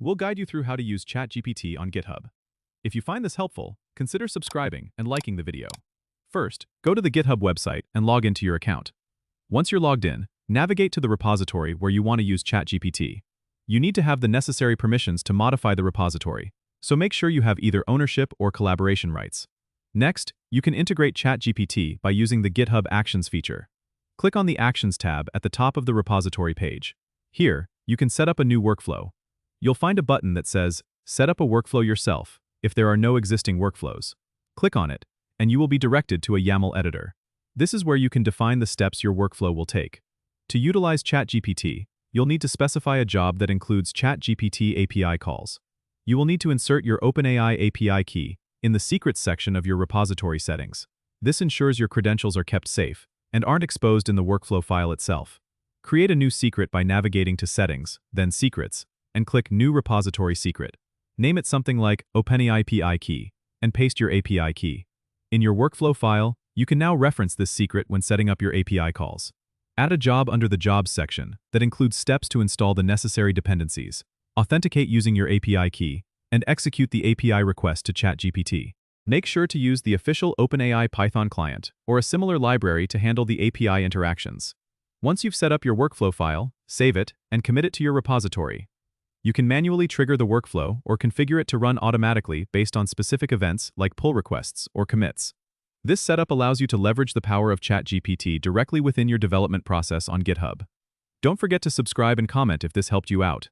we'll guide you through how to use ChatGPT on GitHub. If you find this helpful, consider subscribing and liking the video. First, go to the GitHub website and log into your account. Once you're logged in, navigate to the repository where you want to use ChatGPT. You need to have the necessary permissions to modify the repository, so make sure you have either ownership or collaboration rights. Next, you can integrate ChatGPT by using the GitHub Actions feature. Click on the Actions tab at the top of the repository page. Here, you can set up a new workflow. You'll find a button that says, Set up a workflow yourself, if there are no existing workflows. Click on it, and you will be directed to a YAML editor. This is where you can define the steps your workflow will take. To utilize ChatGPT, you'll need to specify a job that includes ChatGPT API calls. You will need to insert your OpenAI API key in the Secrets section of your repository settings. This ensures your credentials are kept safe and aren't exposed in the workflow file itself. Create a new secret by navigating to Settings, then Secrets, and click New Repository Secret. Name it something like OpenAI API key, and paste your API key. In your workflow file, you can now reference this secret when setting up your API calls. Add a job under the Jobs section that includes steps to install the necessary dependencies, authenticate using your API key, and execute the API request to ChatGPT. Make sure to use the official OpenAI Python client or a similar library to handle the API interactions. Once you've set up your workflow file, save it and commit it to your repository. You can manually trigger the workflow or configure it to run automatically based on specific events like pull requests or commits. This setup allows you to leverage the power of ChatGPT directly within your development process on GitHub. Don't forget to subscribe and comment if this helped you out.